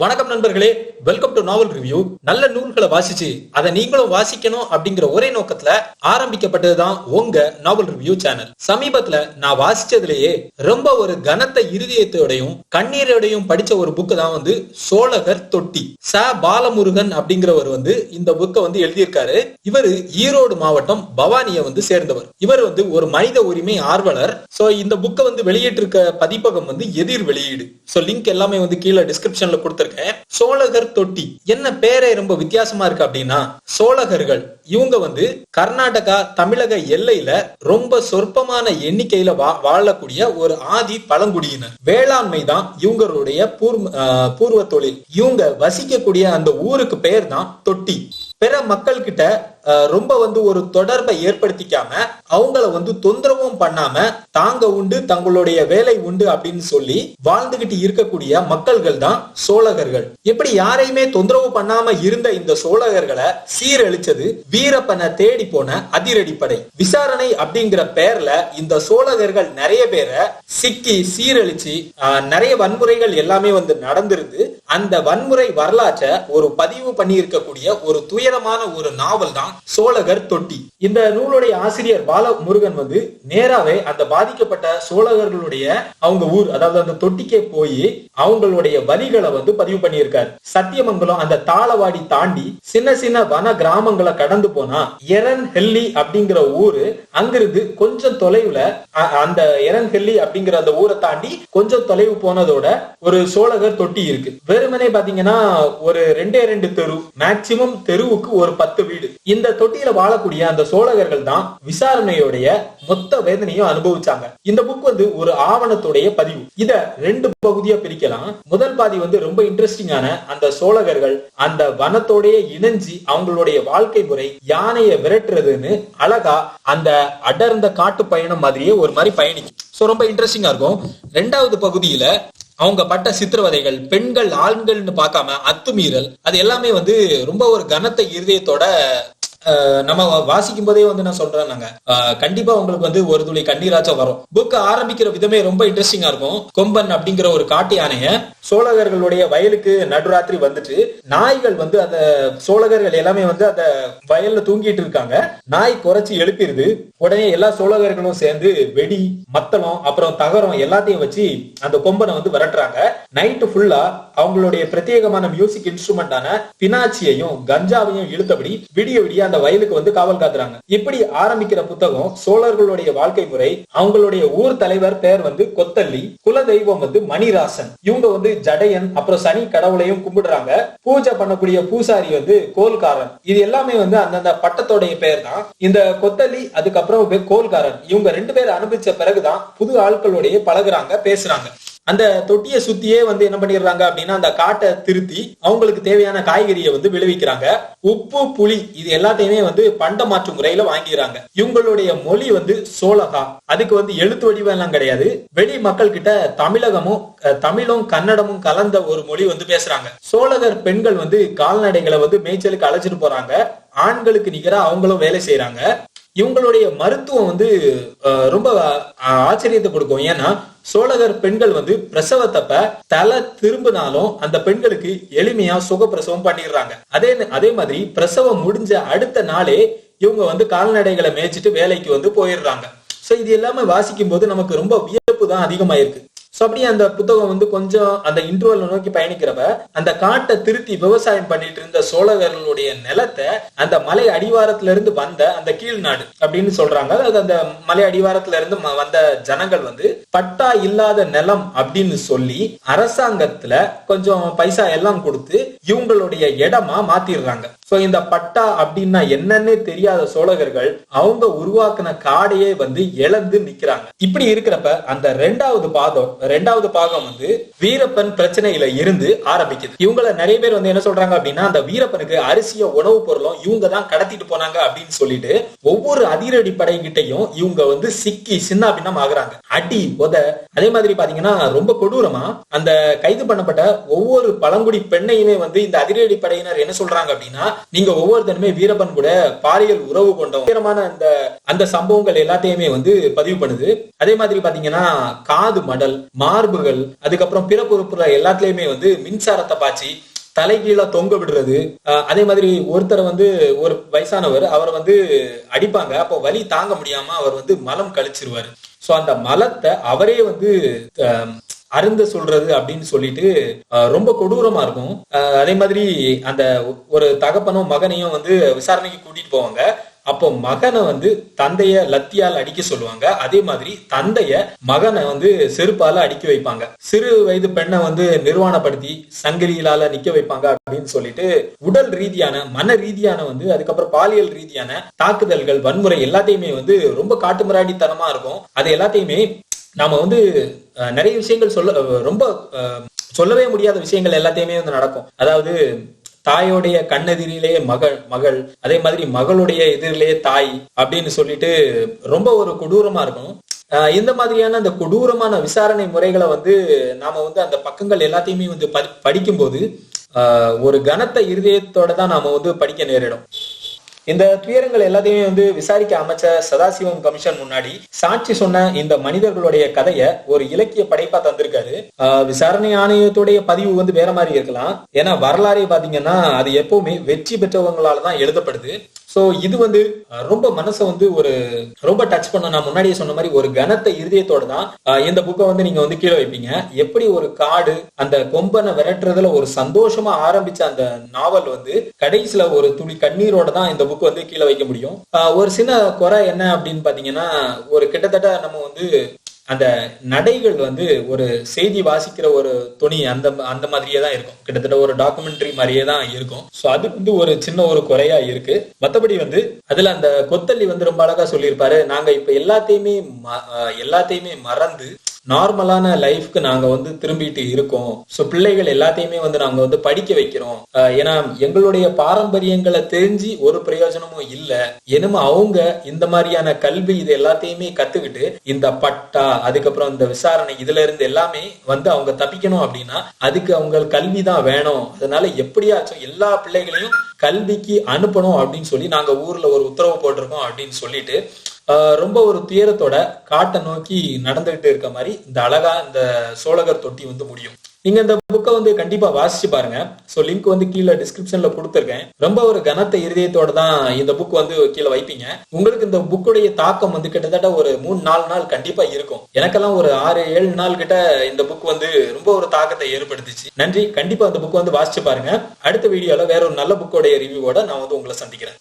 வணக்கம் நண்பர்களே, welcome to novel review. நல்ல நூல்களை வாசிச்சு அதை நீங்களும் வாசிக்கணும் அப்படிங்கிற ஒரே நோக்கத்துல ஆரம்பிக்கப்பட்டதுதான் உங்க நாவல் ரிவ்யூ சேனல். சமீபத்துல நான் வாசிச்சதுலயே ரொம்ப ஒரு கனத்த இருதயத்தோடையும் கண்ணீரோடையும் படிச்ச ஒரு புக்கு தான் சோழகர் தொட்டி. ச பாலமுருகன் அப்படிங்கிறவர் இந்த புக்கை எழுதியிருக்காரு. இவர் ஈரோடு மாவட்டம் பவானியை சேர்ந்தவர். இவர் ஒரு மனித உரிமை ஆர்வலர். சோ இந்த புக்கை வெளியிட்டு இருக்க பதிப்பகம் எதிர் வெளியீடு. சோ லிங்க் எல்லாமே கீழே டிஸ்கிரிப்ஷன்ல கொடுத்திருக்கேன். சோழகர் தொட்டி என்ன பேரே ரொம்ப வித்தியாசமா இருக்கு அப்படின்னா, சோழகர்கள் இவங்க கர்நாடகா தமிழக எல்லையில ரொம்ப சொற்பமான எண்ணிக்கையில வாழக்கூடிய ஒரு ஆதி பழங்குடியினர். வேளாண்மை தான் இவங்களுடைய பூர்வ தொழில். இவங்க வசிக்கக்கூடிய அந்த ஊருக்கு பெயர் தான் தொட்டி. பிற மக்கள் கிட்ட ரொம்ப ஒரு தொடர்பை ஏற்படுத்திக்காம அவங்கள தொந்தரவும் பண்ணாம தாங்க உண்டு தங்களுடைய வேலை உண்டு அப்படின்னு சொல்லி வாழ்ந்துகிட்டு இருக்கக்கூடிய மக்கள்கள் தான் சோழகர்கள். எப்படி யாரையுமே தொந்தரவு பண்ணாம இருந்த இந்த சோழகர்களை சீரழிச்சது வீரப்பனை தேடி போன அதிரடிப்படை. விசாரணை அப்படிங்கிற பெயர்ல இந்த சோழகர்கள் நிறைய பேரை சிக்கி சீரழிச்சு நிறைய வன்முறைகள் எல்லாமே நடந்திருந்து அந்த வன்முறை வரலாற்றை ஒரு பதிவு பண்ணி இருக்கக்கூடிய ஒரு துயரமான ஒரு நாவல் தான் சோழகர் தொட்டி. இந்த நூலுடைய ஆசிரியர் பாலமுருகன் நேராவே அந்த பாதிக்கப்பட்ட சோழகர்களுடைய அவங்க ஊர், அதாவது அந்த தொட்டிக்கே போய் அவங்களுடைய வலிகளை பதிவு பண்ணியிருக்காரு. சத்தியமங்கலம் அந்த தாளவாடி தாண்டி சின்ன சின்ன வன கிராமங்களை கடந்து போனா எரன்ஹெல்லி அப்படிங்கிற ஊரு, அங்கிருந்து கொஞ்சம் தொலைவுல அந்த எரன்ஹெல்லி அப்படிங்கிற அந்த ஊரை தாண்டி கொஞ்சம் தொலைவு போனதோட ஒரு சோழகர் தொட்டி இருக்கு. வெறுமனே பாத்தீங்கன்னா ஒரு 2 தெரு, மேக்சிமம் தெருவுக்கு ஒரு 10 வீடு. இந்த தொட்டியில வாழக்கூடிய அந்த சோழகர்கள் தான் விசாரணையோடைய மொத்த வேதனையும் அனுபவிச்சாங்க. இந்த புக் ஒரு ஆவணத்துடைய பதிவு. இத 2 பகுதியா பிரிக்கலாம். முதல் பாதி ரொம்ப இன்ட்ரெஸ்டிங்கான அந்த சோழகர்கள் அந்த வனத்தோடைய இணைஞ்சி அவங்களுடைய வாழ்க்கை முறை, யானையை விரட்டுறதுன்னு அழகா அந்த அடர்ந்த காட்டு பயணம் மாதிரியே ஒரு மாதிரி பயணிக்கும். சோ ரொம்ப இன்ட்ரெஸ்டிங்கா இருக்கும். 2வது பகுதியில அவங்க பட்ட சித்திரவதைகள், பெண்கள் ஆண்கள்னு பார்க்காம அத்துமீறல், அது எல்லாமே ரொம்ப ஒரு கனத்த இருதயத்தோட நம்ம வாசிக்கும் போதே நான் சொல்றேன், நாங்க கண்டிப்பா உங்களுக்கு ஒரு துளி கண்ணீராச்சும் வரும். புக் ஆரம்பிக்கிற விதமே ரொம்ப இன்ட்ரெஸ்டிங்கா இருக்கும். கொம்பன் அப்படிங்கிற ஒரு காட்டு யானைய சோழகர்களுடைய வயலுக்கு நடுராத்திரி வந்துட்டு நாய்கள் அந்த சோழகர்கள் எல்லாமே அந்த வயல்ல தூங்கிட்டு இருக்காங்க. நாய் குறைச்சி எழுப்பிடுது. உடனே எல்லா சோழகர்களும் சேர்ந்து வெடி, மத்தளம், அப்புறம் தகரம் எல்லாத்தையும் வச்சு அந்த கொம்பனை விரட்டுறாங்க. நைட்டு ஃபுல்லா அவங்களுடைய பிரத்யேகமான மியூசிக் இன்ஸ்ட்ருமெண்டான பினாச்சியையும் கஞ்சாவையும் இழுத்தபடி விடிய விடிய அந்த வயலுக்கு காவல் காத்துறாங்க. இப்படி ஆரம்பிக்கிற புத்தகம் சோழர்களுடைய வாழ்க்கை முறை. அவங்களுடைய ஊர் தலைவர் பேர் கொத்தல்லி, குல தெய்வம் மணிராசன். இவங்க ஜடையன், அப்புறம் சனி கடவுளையும் கும்பிடுறாங்க. பூஜை பண்ணக்கூடிய பூசாரி கோல்காரன். இது எல்லாமே அந்தந்த பட்டத்தோடைய பெயர் தான். இந்த கொத்தல்லி அதுக்கப்புறம் கோல்காரன் இவங்க 2 பேர் அனுபவிச்ச பிறகுதான் புது ஆட்களுடைய பழகுறாங்க, பேசுறாங்க. அந்த தொட்டியை சுத்தியே என்ன பண்ணிடுறாங்க அப்படின்னா அந்த காட்டை திருத்தி அவங்களுக்கு தேவையான காய்கறியை விளைவிக்கிறாங்க. உப்பு, புளி இது எல்லாத்தையுமே பண்ட மாற்று முறையில வாங்கிக்கிறாங்க. இவங்களுடைய மொழி சோழகா. அதுக்கு எழுத்து வடிவம் எல்லாம் கிடையாது. வெளி மக்கள் கிட்ட தமிழும் கன்னடமும் கலந்த ஒரு மொழி பேசுறாங்க. சோழகர் பெண்கள் கால்நடைகளை மேய்ச்சலுக்கு அழைச்சிட்டு போறாங்க. ஆண்களுக்கு நிகரா அவங்களும் வேலை செய்யறாங்க. இவங்களுடைய மருத்துவம் ரொம்ப ஆச்சரியத்தை கொடுக்கும். ஏன்னா சோழகர் பெண்கள் பிரசவத்தப்ப தலை திரும்பினாலும் அந்த பெண்களுக்கு எளிமையா சுகப்பிரசவம் பண்ணிடுறாங்க. அதே மாதிரி பிரசவம் முடிஞ்ச அடுத்த நாளே இவங்க கால்நடைகளை மேய்ச்சிட்டு வேலைக்கு போயிடுறாங்க. சோ இது எல்லாமே வாசிக்கும் போது நமக்கு ரொம்ப வியப்பு தான் அதிகமாயிருக்கு. சோ அப்படியே அந்த புத்தகம் கொஞ்சம் அந்த இன்டர்வல் நோக்கி பயணிக்கிறப்ப அந்த காட்டை திருத்தி விவசாயம் பண்ணிட்டு இருந்த சோழகர்களுடைய நிலத்தை அந்த மலை அடிவாரத்துல இருந்து வந்த அந்த கீழ்நாடு அப்படின்னு சொல்றாங்க. அது அந்த மலை அடிவாரத்துல இருந்து வந்த ஜனங்கள் பட்டா இல்லாத நிலம் அப்படின்னு சொல்லி அரசாங்கத்துல கொஞ்சம் பைசா எல்லாம் கொடுத்து இவங்களுடைய இடமா மாத்திடுறாங்க. சோ இந்த பட்டா அப்படின்னா என்னன்னே தெரியாத சோழகர்கள் அவங்க உருவாக்குன காடையே இழந்து நிக்கிறாங்க. இப்படி இருக்கிறப்ப அந்த 2வது பாகம் வீரப்பன் பிரச்சனையில இருந்து ஆரம்பிக்குது. இவங்கள நிறைய பேர் என்ன சொல்றாங்க அப்படின்னா, அந்த வீரப்பனுக்கு அரிசிய உணவு பொருளும் இவங்க தான் கடத்திட்டு போனாங்க அப்படின்னு சொல்லிட்டு ஒவ்வொரு அதிரடி படைகிட்டையும் இவங்க சிக்கி சின்ன பின்னம் ஆகுறாங்க. அடி உத. அதே மாதிரி பாத்தீங்கன்னா ரொம்ப கொடூரமா அந்த கைது பண்ணப்பட்ட ஒவ்வொரு பழங்குடி பெண்ணையுமே இந்த அதிரடி படையினர் என்ன சொல்றாங்க அப்படின்னா, நீங்க ஒவ்வொருத்தருமே வீரப்பன் கூட பாலியல் உறவு கொண்டவங்க அந்த சம்பவங்கள் எல்லாத்தையுமே வந்து பதிவு பண்ணுது. அதே மாதிரி பாத்தீங்கன்னா காது மடல், மார்புகள், அதுக்கப்புறம் பிறப்புறுப்புல எல்லாத்துலயுமே வந்து மின்சாரத்தை பாய்ச்சி தலைகீழ தொங்க விடுறது. அதே மாதிரி ஒருத்தர் வந்து ஒரு வயசானவர், அவரை வந்து அடிப்பாங்க. அப்போ வலி தாங்க முடியாம அவர் வந்து மலம் கழிச்சிருவாரு. சோ அந்த மலத்தை அவரே வந்து அருந்த சொல்றது அப்படின்னு சொல்லிட்டு ரொம்ப கொடூரமா இருக்கும். அதே மாதிரி அந்த ஒரு தகப்பனும் மகனையும் வந்து விசாரணைக்கு கூட்டிட்டு போவாங்க. அப்போ மகனை வந்து தந்தைய லத்தியால் அடிக்க சொல்லுவாங்க. அதே மாதிரி தந்தைய மகனை வந்து செருப்பால அடிக்க வைப்பாங்க. சிறு வயது பெண்ணை வந்து நிர்வாணப்படுத்தி சங்கிலியால நிக்க வைப்பாங்க அப்படின்னு சொல்லிட்டு உடல் ரீதியான, மன ரீதியான வந்து, அதுக்கப்புறம் பாலியல் ரீதியான தாக்குதல்கள், வன்முறை எல்லாத்தையுமே வந்து ரொம்ப காட்டுமிராண்டித்தனமா இருக்கும். அது எல்லாத்தையுமே நாம வந்து நிறைய விஷயங்கள் ரொம்ப சொல்லவே முடியாத விஷயங்கள் எல்லாத்தையுமே வந்து நடக்கும். அதாவது தாயோடைய கண்ணெதிரிலேயே மகள், அதே மாதிரி மகளுடைய எதிரிலேயே தாய் அப்படின்னு சொல்லிட்டு ரொம்ப ஒரு கொடூரமா இருக்கும். இந்த மாதிரியான அந்த கொடூரமான விசாரணை முறைகளை வந்து நாம வந்து அந்த பக்கங்கள் எல்லாத்தையுமே வந்து படிக்கும்போது ஒரு கனத்த இருதயத்தோட தான் நாம வந்து படிக்க நேரிடும். இந்த துயரங்கள் எல்லாத்தையுமே வந்து விசாரிக்க அமைச்ச சதாசிவம் கமிஷன் முன்னாடி சாட்சி சொன்ன இந்த மனிதர்களுடைய கதைய ஒரு இலக்கிய படைப்பா தந்திருக்காரு. விசாரணை ஆணையத்துடைய பதிவு வந்து வேற மாதிரி இருக்கலாம். ஏன்னா வரலாறே பாத்தீங்கன்னா அது எப்பவுமே வெற்றி பெற்றவங்களாலதான் எழுதப்படுது. சோ இது வந்து ரொம்ப மனசை வந்து ஒரு ரொம்ப டச் பண்ண, நான் முன்னாடியே சொன்ன மாதிரி ஒரு கனத்த இருதயத்தோட தான் இந்த புக்கை வந்து நீங்க வந்து கீழே வைப்பீங்க. எப்படி ஒரு காடு அந்த கொம்பனை விரட்டுறதுல ஒரு சந்தோஷமா ஆரம்பிச்ச அந்த நாவல் வந்து கடைசியில ஒரு துளி கண்ணீரோட தான் இந்த புக் வந்து கீழே வைக்க முடியும். ஒரு சின்ன குறை என்ன அப்படின்னு பாத்தீங்கன்னா, ஒரு கிட்டத்தட்ட நம்ம வந்து அந்த நடைகள் வந்து ஒரு செய்தி வாசிக்கிற ஒரு துணி அந்த மாதிரியே தான் இருக்கும். கிட்டத்தட்ட ஒரு டாக்குமெண்ட்ரி மாதிரியே தான் இருக்கும். சோ அது வந்து ஒரு சின்ன ஒரு குறையா இருக்கு. மத்தபடி வந்து அதுல அந்த கொத்தல்லி வந்து ரொம்ப அழகா சொல்லியிருப்பாரு. நாங்க இப்ப எல்லாத்தையுமே மறந்து நார்மலான லைஃப்க்கு நாங்க வந்து திரும்பிட்டு இருக்கோம். சோ பிள்ளைகள் எல்லாத்தையுமே வந்து நாங்க வந்து படிக்க வைக்கிறோம். ஏன்னா எங்களுடைய பாரம்பரியங்களை தெரிஞ்சு ஒரு பிரயோஜனமும் இல்ல. என்னமோ அவங்க இந்த மாதிரியான கல்வி இது எல்லாத்தையுமே கத்துக்கிட்டு இந்த பட்டா, அதுக்கப்புறம் இந்த விசாரணை, இதுல இருந்து எல்லாமே வந்து அவங்க தப்பிக்கணும் அப்படின்னா அதுக்கு அவங்க கல்விதான் வேணும். அதனால எப்படியாச்சும் எல்லா பிள்ளைகளையும் கல்விக்கு அனுப்பணும் அப்படின்னு சொல்லி நாங்க ஊர்ல ஒரு உத்தரவு போட்டிருக்கோம் அப்படின்னு சொல்லிட்டு ரொம்ப ஒரு துயரத்தோட காட்டை நோக்கி நடந்துகிட்டு இருக்க மாதிரி இந்த அழகா இந்த சோழகர் தொட்டி வந்து முடியும். நீங்க இந்த புக்கை வந்து கண்டிப்பா வாசிச்சு பாருங்க. சோ லிங்க் வந்து கீழே டிஸ்கிரிப்ஷன்ல கொடுத்துருக்கேன். ரொம்ப ஒரு கனத்த இருதயத்தோட தான் இந்த புக் வந்து கீழே வைப்பீங்க. உங்களுக்கு இந்த புக்குடைய தாக்கம் வந்து கிட்டத்தட்ட ஒரு 3-4 நாள் கண்டிப்பா இருக்கும். எனக்கெல்லாம் ஒரு 6-7 நாள் கிட்ட இந்த புக் வந்து ரொம்ப ஒரு தாக்கத்தை ஏற்படுத்திச்சு. நன்றி. கண்டிப்பா இந்த புக் வந்து வாசிச்சு பாருங்க. அடுத்த வீடியோல வேற ஒரு நல்ல புக்கோடைய ரிவ்யூவோட நான் வந்து உங்களை சந்திக்கிறேன்.